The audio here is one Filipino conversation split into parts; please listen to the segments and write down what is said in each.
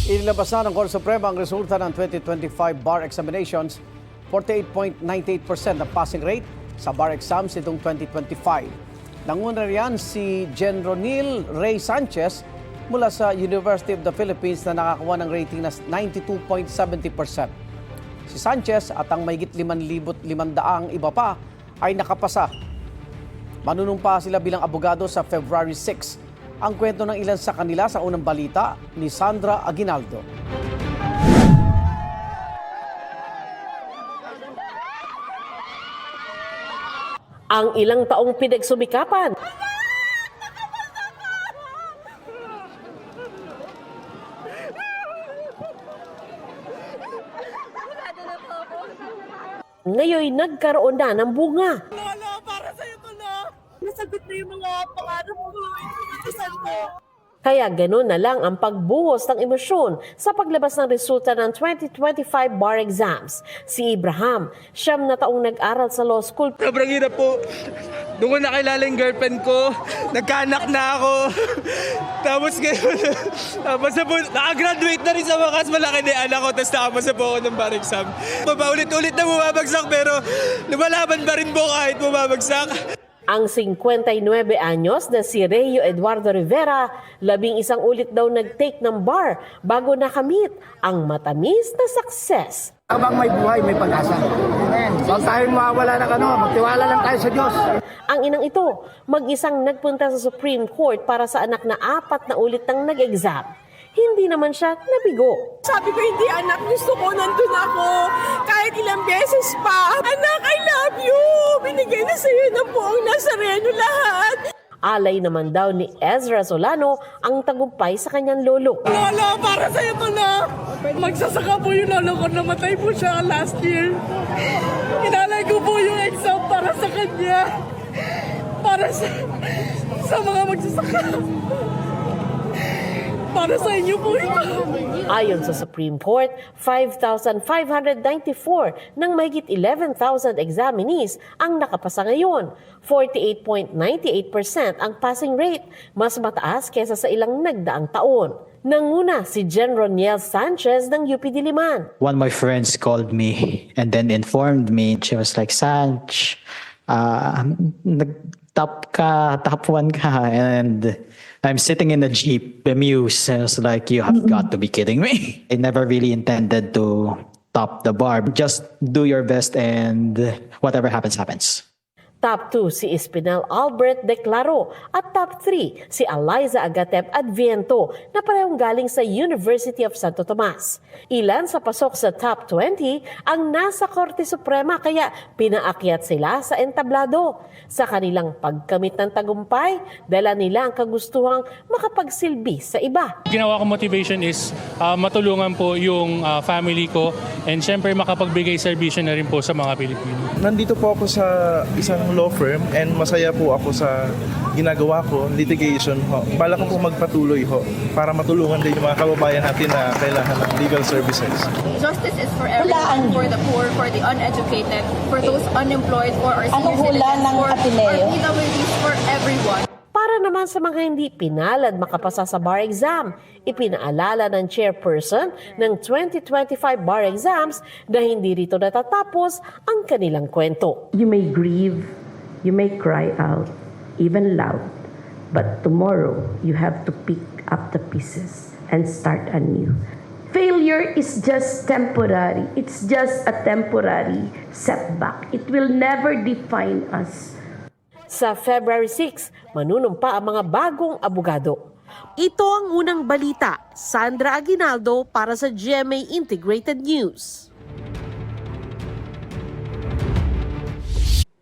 Inilabas na ng Korte Suprema ang resulta ng 2025 bar examinations, 48.98% na passing rate sa bar exams itong 2025. Nanguna riyan si Gen. Ronil Ray Sanchez mula sa University of the Philippines na nakakuha ng rating na 92.70%. Si Sanchez at ang mahigit 5,500 iba pa ay nakapasa. Manunumpa sila bilang abogado sa February 6. Ang kwento ng ilan sa kanila sa unang balita ni Sandra Aguinaldo. Ang ilang taong pinagsumikapan. Ngayon nagkaroon na ng bunga. Lolo, para sa'yo to, no? Nasagot na yung mga pangarap ko. Inutusan ko. Kaya gano'n na lang ang pagbuhos ng emosyon sa paglabas ng resulta ng 2025 bar exams. Si Abraham, 9 na taong nag-aral sa law school. Sobrang hirap po. Doon ko nakilala yung girlfriend ko. Nagkaanak na ako. Tapos ngayon, nakagraduate na rin sa wakas. Malaki na yung anak ko. Tapos nakapasa po ako ng bar exam. Paulit-ulit na bumabagsak pero lumalaban pa rin po kahit bumabagsak. Ang 59 anyos na si Reyo Eduardo Rivera, 11 ulit daw nag-take ng bar bago nakamit ang matamis na success. Habang may buhay, may pag-asa. Huwag tayong mawawala ng magtiwala lang tayo sa Diyos. Ang inang ito, mag-isang nagpunta sa Supreme Court para sa anak na 4 na ulit nang nag-exam. Hindi naman siya nabigo. Sabi ko, hindi anak, gusto ko, nandun ako. Kahit ilang beses pa. Anak, I love you! Binigay na sa'yo ng buong Nazareno lahat. Alay naman daw ni Ezra Solano ang tagumpay sa kanyang lolo. Lolo, para sa'yo to, no? Magsasaka po yung lolo ko. Namatay po siya last year. Inalay ko po yung exam para sa kanya. Para sa mga magsasaka. Para sa inyo po ito. Ayon sa Supreme Court, 5,594 ng mahigit 11,000 examinees ang nakapasa ngayon. 48.98% ang passing rate, mas mataas kesa sa ilang nagdaang taon. Nanguna si Gen. Roniel Sanchez ng UP Diliman. One of my friends called me and then informed me. She was like, Sanch, nag-top ka, top 1 ka, and I'm sitting in the Jeep, bemused. I was like, you have got to be kidding me. I never really intended to top the bar. Just do your best and whatever happens, happens. Top 2 si Espinal Albert Declaro at top 3 si Eliza Agatep Adviento na parehong galing sa University of Santo Tomas. Ilan sa pasok sa top 20 ang nasa Korte Suprema kaya pinaakyat sila sa entablado. Sa kanilang pagkamit ng tagumpay, dala nila ang kagustuhang makapagsilbi sa iba. Ginawa ko motivation is matulungan po yung family ko and syempre makapagbigay serbisyo na rin po sa mga Pilipino. Nandito po ako sa isang law firm and masaya po ako sa ginagawa ko, litigation ho. Bala ko po magpatuloy ho para matulungan din yung mga kababayan natin na kailangan ng legal services. Justice is for everyone, for the poor, for the uneducated, for those unemployed, for our senior citizens, for our PWDs, for everyone. Para naman sa mga hindi pinalad makapasa sa bar exam, ipinaalala ng chairperson ng 2025 bar exams na hindi rito natatapos ang kanilang kwento. You may grieve, you may cry out, even loud, but tomorrow you have to pick up the pieces and start anew. Failure is just temporary. It's just a temporary setback. It will never define us. Sa February 6, manunumpa ang mga bagong abogado. Ito ang unang balita. Sandra Aguinaldo para sa GMA Integrated News.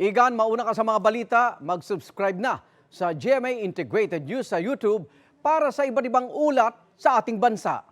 Igan, mauna ka sa mga balita, mag-subscribe na sa GMA Integrated News sa YouTube para sa iba't ibang ulat sa ating bansa.